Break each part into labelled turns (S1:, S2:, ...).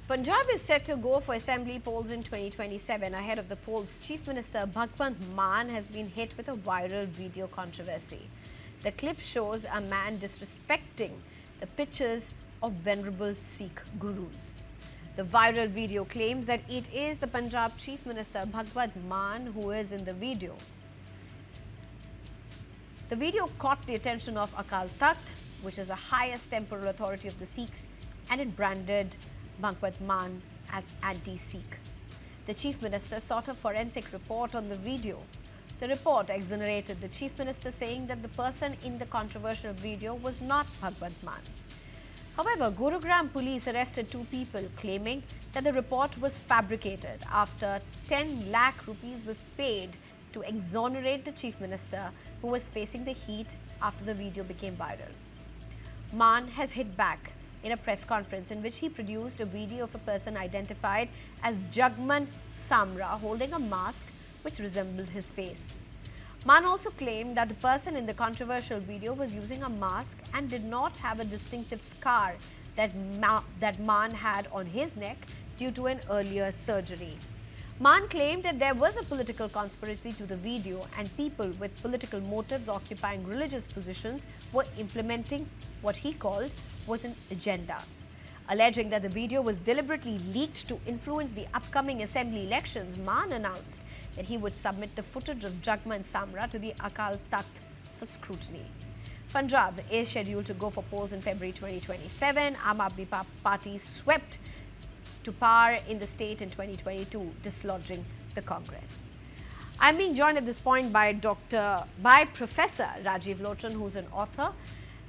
S1: Punjab is set to go for assembly polls in 2027. Ahead of the polls, Chief Minister Bhagwant Mann has been hit with a viral video controversy. The clip shows a man disrespecting the pictures of venerable Sikh Gurus. The viral video claims that it is the Punjab Chief Minister Bhagwant Mann who is in the video. The video caught the attention of Akal Takht, which is the highest temporal authority of the Sikhs, and it branded Bhagwant Mann as anti-Sikh. The Chief Minister sought a forensic report on the video. The report exonerated the Chief Minister, saying that the person in the controversial video was not Bhagwant Mann. However, Gurugram Police arrested two people, claiming that the report was fabricated after 10 lakh rupees was paid to exonerate the Chief Minister, who was facing the heat after the video became viral. Mann has hit back in a press conference in which he produced a video of a person identified as Jagman Samra holding a mask which resembled his face. Mann also claimed that the person in the controversial video was using a mask and did not have a distinctive scar that Mann had on his neck due to an earlier surgery. Mann claimed that there was a political conspiracy to the video and people with political motives occupying religious positions were implementing what he called was an agenda. Alleging that the video was deliberately leaked to influence the upcoming assembly elections, Mann announced that he would submit the footage of Jagman Samra to the Akal Takht for scrutiny. Punjab is scheduled to go for polls in February 2027. Aam Aadmi Party swept to power in the state in 2022, dislodging the Congress. I'm being joined at this point by Professor Rajiv Lochan, who's an author,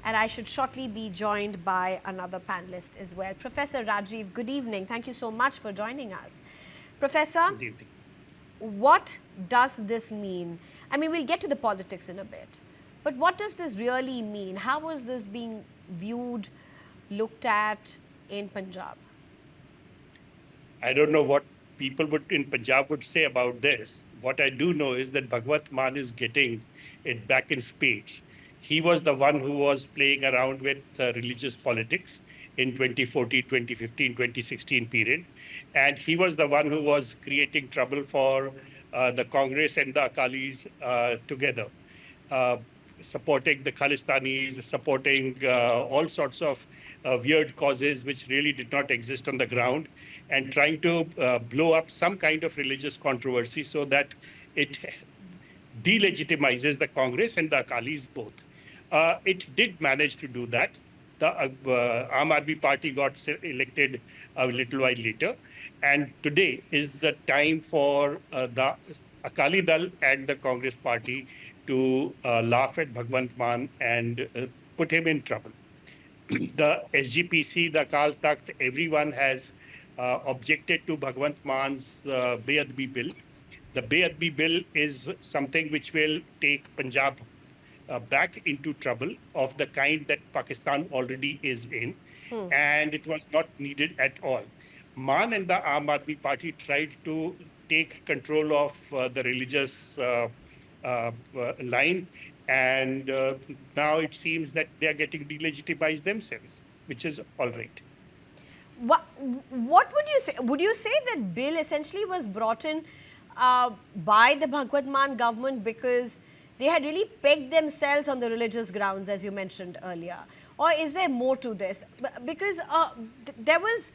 S1: and I should shortly be joined by another panelist as well. Professor Rajiv, good evening. Thank you so much for joining us. Professor,
S2: good evening.
S1: What does this mean? I mean, we'll get to the politics in a bit, but what does this really mean? How is this being viewed, looked at in Punjab?
S2: I don't know what people in Punjab would say about this. What I do know is that Bhagwant Mann is getting it back in spades. He was the one who was playing around with religious politics in 2014, 2015, 2016 period. And he was the one who was creating trouble for the Congress and the Akalis together, supporting the Khalistanis, supporting all sorts of weird causes which really did not exist on the ground, and trying to blow up some kind of religious controversy so that it delegitimizes the Congress and the Akalis both. It did manage to do that. The Aam Aadmi Party got elected a little while later, and today is the time for the Akali Dal and the Congress Party to laugh at Bhagwant Mann and put him in trouble. The SGPC, the Akal Takht, everyone has objected to Bhagwant Mann's Beadbi bill. The Beadbi bill is something which will take Punjab back into trouble of the kind that Pakistan already is in, and it was not needed at all. Mann and the Aam Aadmi Party tried to take control of the religious line, and now it seems that they are getting delegitimized themselves, which is all right.
S1: What would you say? Would you say that bill essentially was brought in by the Bhagwant Mann government because they had really pegged themselves on the religious grounds, as you mentioned earlier? Or is there more to this? Because there was,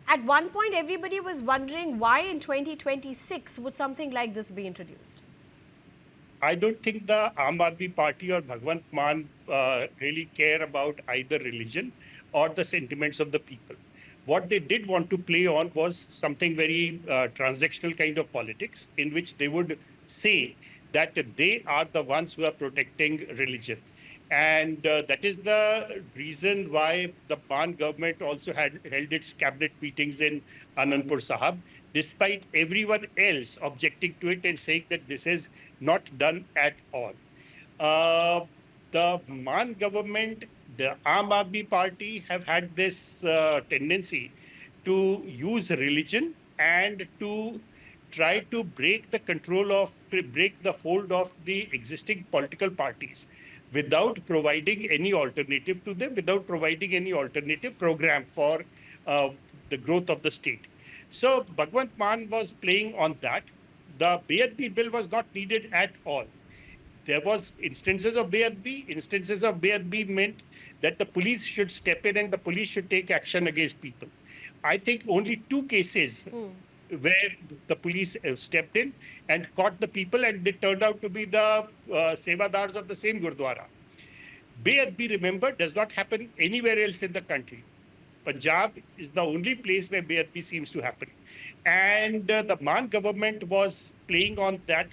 S1: at one point, everybody was wondering why in 2026 would something like this be introduced?
S2: I don't think the Aam Aadmi Party or Bhagwant Mann really care about either religion or the sentiments of the people. What they did want to play on was something very transactional kind of politics, in which they would say that they are the ones who are protecting religion. And that is the reason why the Mann government also had held its cabinet meetings in Anandpur Sahib, despite everyone else objecting to it and saying that this is not done at all. The Mann government, the Aam Aadmi Party have had this tendency to use religion and to try to break the hold of the existing political parties without providing any alternative to them, without providing any alternative program for the growth of the state. So Bhagwant Mann was playing on that. The Beadbi bill was not needed at all. There was instances of Beadbi. Instances of Beadbi meant that the police should step in and the police should take action against people. I think only 2 cases where the police stepped in and caught the people, and they turned out to be the sevadars of the same Gurdwara. Beadbi, remember, does not happen anywhere else in the country. Punjab is the only place where Beadbi seems to happen. And the Mann government was playing on that,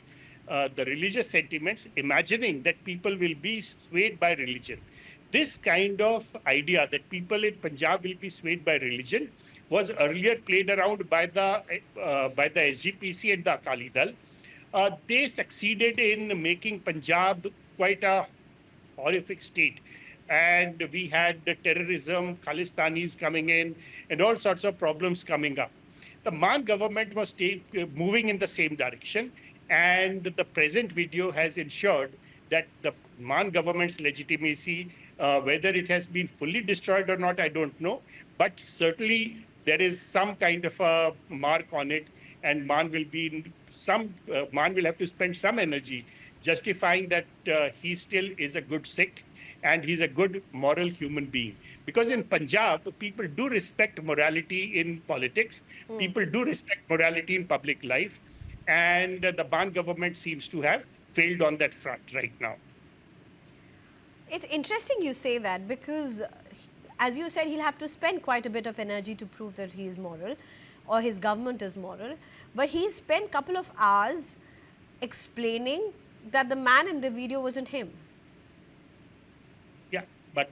S2: the religious sentiments, imagining that people will be swayed by religion. This kind of idea that people in Punjab will be swayed by religion was earlier played around by the SGPC and the Akali Dal. They succeeded in making Punjab quite a horrific state. And we had the terrorism, Khalistanis coming in, and all sorts of problems coming up. The Mann government was moving in the same direction, and the present video has ensured that the Mann government's legitimacy, whether it has been fully destroyed or not, I don't know, but certainly there is some kind of a mark on it, and Mann will have to spend some energy justifying that he still is a good Sikh and he's a good moral human being. Because in Punjab, people do respect morality in politics, people do respect morality in public life, and the Mann government seems to have failed on that front right now.
S1: It's interesting you say that, because as you said, he'll have to spend quite a bit of energy to prove that he is moral or his government is moral. But he spent a couple of hours explaining that the man in the video wasn't him.
S2: Yeah, but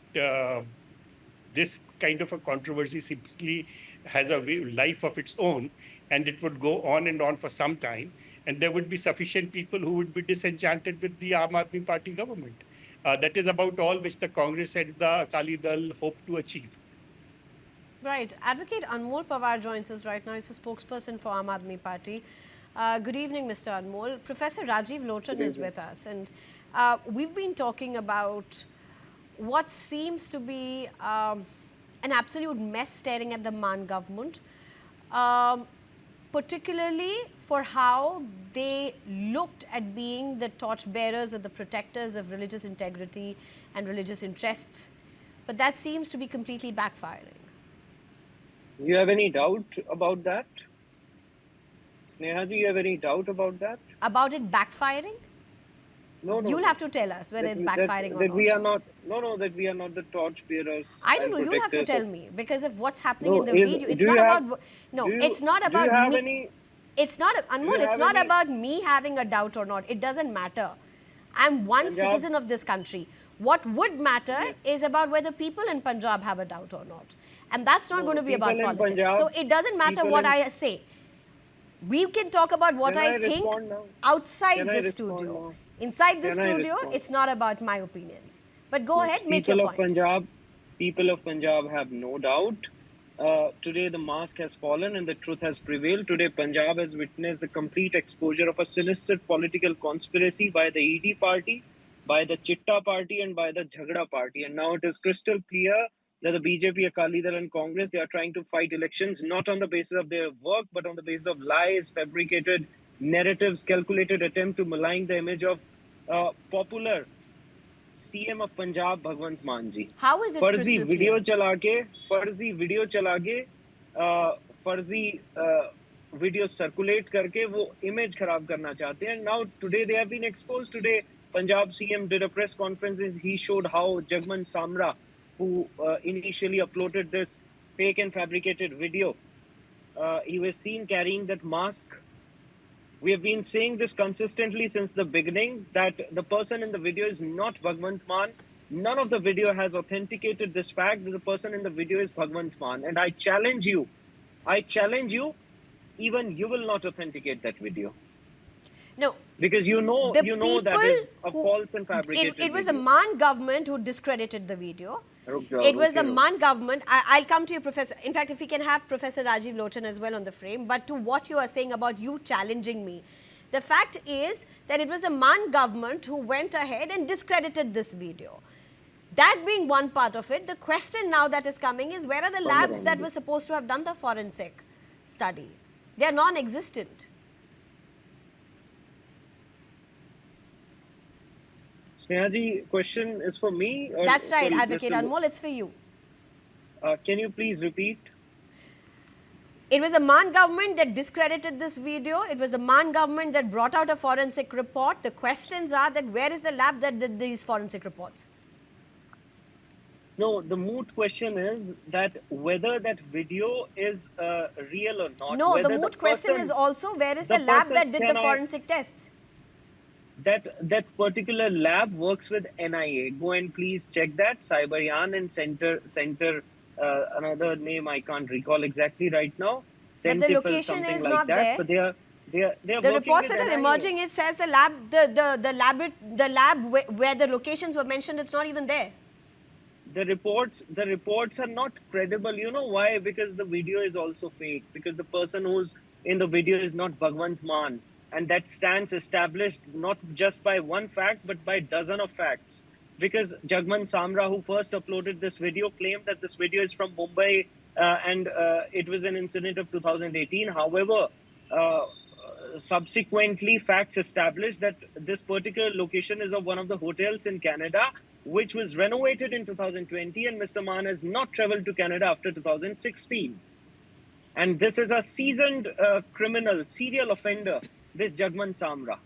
S2: this kind of a controversy simply has a life of its own, and it would go on and on for some time, and there would be sufficient people who would be disenchanted with the Aam Aadmi Party government. That is about all which the Congress and the Akali Dal hope to achieve.
S1: Right. Advocate Anmol Pawar joins us right now. He's a spokesperson for Aam Aadmi Party. Good evening, Mr. Anmol. Professor Rajiv Lotan is with us, and we've been talking about what seems to be an absolute mess staring at the Mann government, particularly for how they looked at being the torchbearers or the protectors of religious integrity and religious interests. But that seems to be completely backfiring.
S3: Do you have any doubt about that? Sneha, do you have any doubt about that?
S1: About it backfiring?
S3: No.
S1: You'll have to tell us whether it's backfiring or
S3: that
S1: not.
S3: We are not. No, that we are not the torchbearers.
S1: I don't know. You'll have to tell me, because of what's happening in the video. It's not about. No, it's not about
S3: me. Do you have
S1: me.
S3: any?
S1: It's not, Anmol, it's not about me having a doubt or not. It doesn't matter. I'm one citizen of this country. What would matter is about whether people in Punjab have a doubt or not. And that's not going to be about politics.
S3: Punjab,
S1: so it doesn't matter what I say. We can talk about what I think outside the studio.
S3: Now?
S1: Inside the studio, it's not about my opinions. But go ahead, make your point.
S3: People of Punjab have no doubt. Today the mask has fallen and the truth has prevailed. Today Punjab has witnessed the complete exposure of a sinister political conspiracy by the ED party, by the Chitta party, and by the Jhagda party. And now it is crystal clear that the BJP, Akali Dal and Congress, they are trying to fight elections not on the basis of their work, but on the basis of lies, fabricated narratives, calculated attempt to malign the image of popular CM of Punjab, Bhagwant Mann ji.
S1: How is it
S3: फर्जी
S1: crystal
S3: video
S1: clear?
S3: चला के फर्जी video circulate करके वो image खराब करना चाहते हैं. Now today they have been exposed. Today Punjab CM did a press conference and he showed how Jagman Samra, who initially uploaded this fake and fabricated video, he was seen carrying that mask. We have been saying this consistently since the beginning, that the person in the video is not Bhagwant Mann. None of the video has authenticated this fact that the person in the video is Bhagwant Mann. And I challenge you, even you will not authenticate that video.
S1: No.
S3: Because you know that is a false and fabricated
S1: It was
S3: video.
S1: the Mann government who discredited the video. It was the Mann government. I'll come to you, Professor. In fact, if we can have Professor Rajiv Lotan as well on the frame. But to what you are saying about you challenging me, the fact is that it was the Mann government who went ahead and discredited this video. That being one part of it, the question now that is coming is, where are the labs that were supposed to have done the forensic study? They are non-existent.
S3: Snehaji, question is for me? Or
S1: That's right,
S3: for
S1: Advocate
S3: Mr.
S1: Anmol, it's for you.
S3: Can you please repeat?
S1: It was the Mann government that discredited this video. It was the Mann government that brought out a forensic report. The questions are that where is the lab that did these forensic reports?
S3: No, the moot question is that whether that video is real or not.
S1: No,
S3: whether
S1: the moot question is also, where is the lab
S3: person
S1: that did the
S3: cannot-
S1: forensic tests?
S3: That particular lab works with NIA. Go and please check that. Cyberyan and Center, another name I can't recall exactly right now.
S1: But the
S3: Centif or
S1: location
S3: something
S1: is
S3: like
S1: not
S3: that.
S1: there.
S3: But they are
S1: The
S3: working
S1: reports
S3: with
S1: that are
S3: NIA.
S1: emerging, it says the lab where the locations were mentioned, it's not even there.
S3: The reports are not credible. You know why? Because the video is also fake. Because the person who's in the video is not Bhagwant Mann. And that stands established not just by one fact, but by dozen of facts. Because Jagman Samra, who first uploaded this video, claimed that this video is from Mumbai and it was an incident of 2018. However, subsequently, facts established that this particular location is of one of the hotels in Canada, which was renovated in 2020, and Mr. Mann has not traveled to Canada after 2016. And this is a seasoned criminal, serial offender, this Jagman Samra.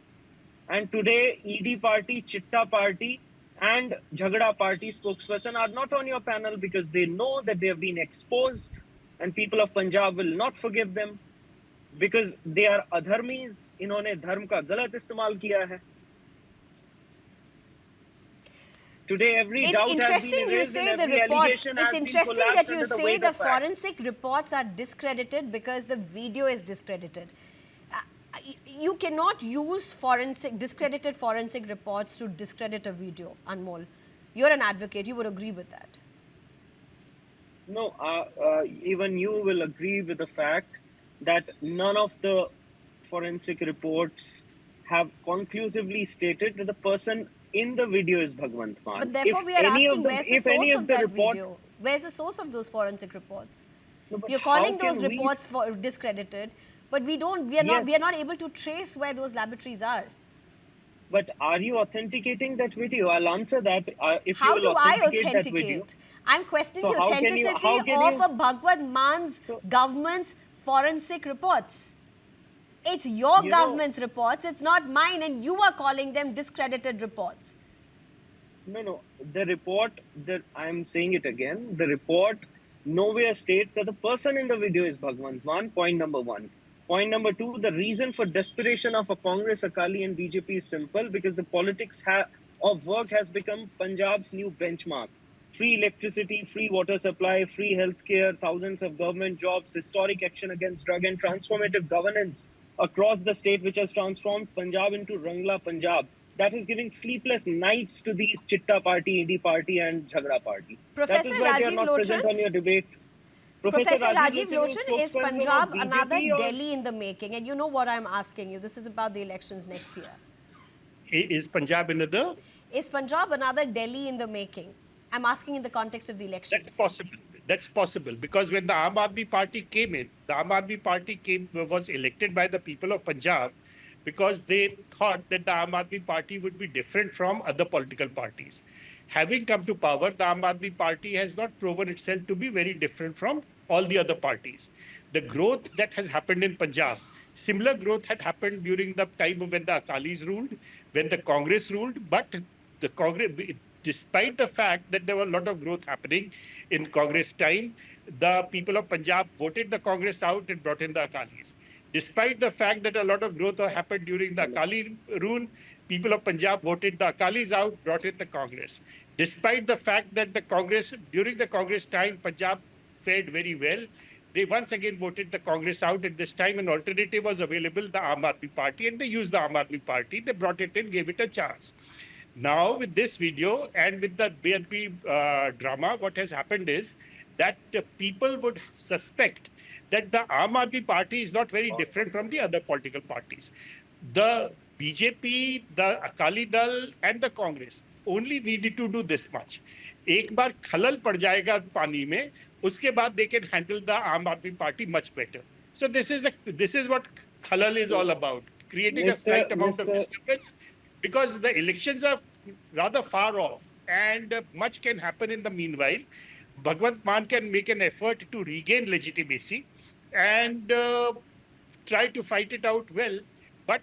S3: And today, ED party, Chitta party, and Jhagda party spokesperson are not on your panel because they know that they have been exposed, and people of Punjab will not forgive them because they are adharmis. इन्होंने धर्म का गलत इस्तेमाल किया है. Today, every
S1: It's
S3: doubt has been
S1: interesting you
S3: erased
S1: say
S3: and
S1: the
S3: every
S1: reports.
S3: allegation has
S1: It's
S3: been
S1: interesting
S3: collapsed
S1: that you
S3: under the
S1: say
S3: weight
S1: the
S3: of fact.
S1: forensic reports are discredited because the video is discredited. You cannot use discredited forensic reports to discredit a video, Anmol. You're an advocate. You would agree with that.
S3: No, even you will agree with the fact that none of the forensic reports have conclusively stated that the person in the video is Bhagwant Mann.
S1: But therefore,
S3: If
S1: we are
S3: any
S1: asking,
S3: of the-
S1: where's the
S3: if any
S1: source of
S3: the
S1: that
S3: report-
S1: video? Where's the source of those forensic reports?
S3: No, but
S1: You're
S3: how
S1: calling
S3: can
S1: those
S3: we-
S1: reports for discredited, but we are
S3: Yes.
S1: not able to trace where those laboratories are.
S3: But are you authenticating that video? I'll answer that. If
S1: How
S3: you
S1: do
S3: will
S1: I
S3: authenticate that video.
S1: authenticate? I'm questioning
S3: So
S1: the
S3: how can you-
S1: authenticity
S3: how can
S1: of
S3: you-
S1: a Bhagwant Mann's
S3: So-
S1: government's forensic reports. It's your
S3: You know-
S1: government's reports, it's not mine, and you are calling them discredited reports.
S3: No. The report, I'm saying it again, the report nowhere states that the person in the video is Bhagwant Mann, point number one. Point number two, the reason for desperation of a Congress, Akali and BJP is simple because the politics of work has become Punjab's new benchmark. Free electricity, free water supply, free healthcare, thousands of government jobs, historic action against drug and transformative governance across the state which has transformed Punjab into Rangla Punjab. That is giving sleepless nights to these Chitta party, ED party and Jhagda party. That
S1: Professor
S3: is why they are
S1: Rajiv
S3: not present
S1: Lochan?
S3: on your debate.
S1: Professor Rajiv Lochan, is
S3: spokesperson of
S1: Punjab
S3: BJP
S1: another
S3: or-
S1: Delhi in the making? And you know what I'm asking you. This is about the elections next year.
S2: Is Punjab another?
S1: Is Punjab another Delhi in the making? I'm asking in the context of the elections.
S2: That's possible. That's possible because when the Aam Aadmi Party came in, the Aam Aadmi Party was elected by the people of Punjab because they thought that the Aam Aadmi Party would be different from other political parties. Having come to power, the Aam Aadmi Party has not proven itself to be very different from all the other parties. The growth that has happened in Punjab, similar growth had happened during the time when the Akalis ruled, when the Congress ruled, but the Congress, despite the fact that there was a lot of growth happening in Congress time, the people of Punjab voted the Congress out and brought in the Akalis. Despite the fact that a lot of growth happened during the Akali rule, people of Punjab voted the Akalis out, brought in the Congress. Despite the fact that during the Congress time, Punjab fared very well, they once again voted the Congress out. At this time, an alternative was available, the Aam Aadmi Party, and they used the Aam Aadmi Party. They brought it in, gave it a chance. Now, with this video and with the BNP drama, what has happened is that people would suspect that the Aam Aadmi Party is not very different from the other political parties. The BJP, the Akali Dal, and the Congress only needed to do this much. एक बार खलल पड़ जाएगा पानी में, उसके बाद they can handle the Aam Aadmi Party much better. So this is what khalal is all about, creating a slight amount of disturbance, because the elections are rather far off and much can happen in the meanwhile. Bhagwant Mann can make an effort to regain legitimacy and try to fight it out well. But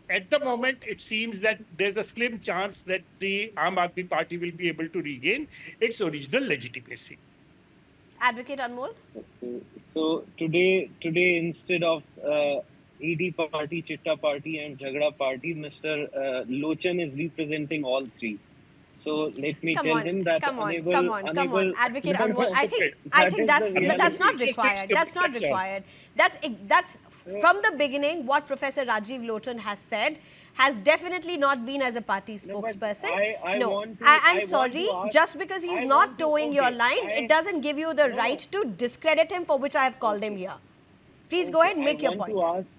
S2: at the moment, it seems that there's a slim chance that the Aam Aadmi Party will be able to regain its original legitimacy.
S1: Advocate Anmol?
S3: So today instead of ED party, Chitta party and Jhagda party, Mr. Lochan is representing all three. So let me tell him that
S1: come on, Advocate Anmol. I think that's not required. That's not required. That's from the beginning what Professor Rajiv Lochan has said has definitely not been as a party spokesperson. I'm sorry. Just because he's not towing your line, it doesn't give you the right to discredit him, for which I have called him here. Please go ahead and make your point.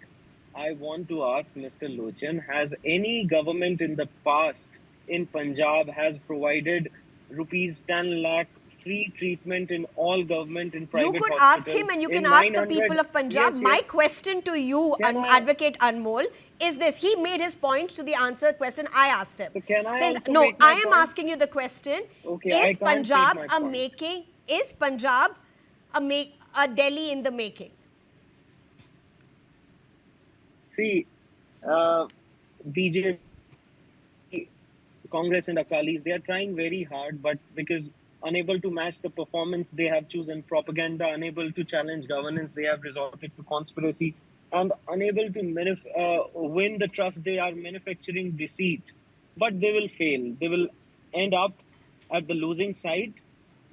S3: I want to ask Mr. Lochan, has any government in the past in Punjab has provided rupees 10 lakh free treatment in all government and private hospitals?
S1: You could ask him and you can ask the people of Punjab. Yes. My question to you, Advocate Anmol, is this. He made his point to the answer question I asked him.
S3: So can I
S1: Says,
S3: also
S1: no,
S3: make my
S1: I am
S3: point?
S1: asking you the question.
S3: Okay,
S1: Is Punjab a Delhi in the making?
S3: See, BJP, Congress and Akalis, they are trying very hard, but because unable to match the performance, they have chosen propaganda. Unable to challenge governance, they have resorted to conspiracy. And unable to win the trust, they are manufacturing deceit. But they will fail. They will end up at the losing side,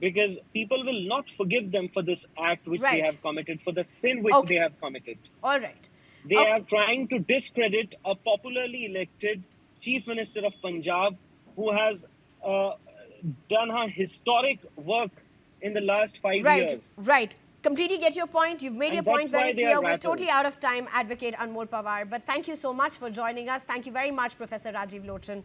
S3: because people will not forgive them for this act which they have committed, for the sin which they have committed.
S1: All right.
S3: They are trying to discredit a popularly elected Chief Minister of Punjab who has done her historic work in the last 5 years.
S1: Right. Completely get your point. You've made your point very clear. We're totally out of time, Advocate Anmol Pawar. But thank you so much for joining us. Thank you very much, Professor Rajiv Lochan.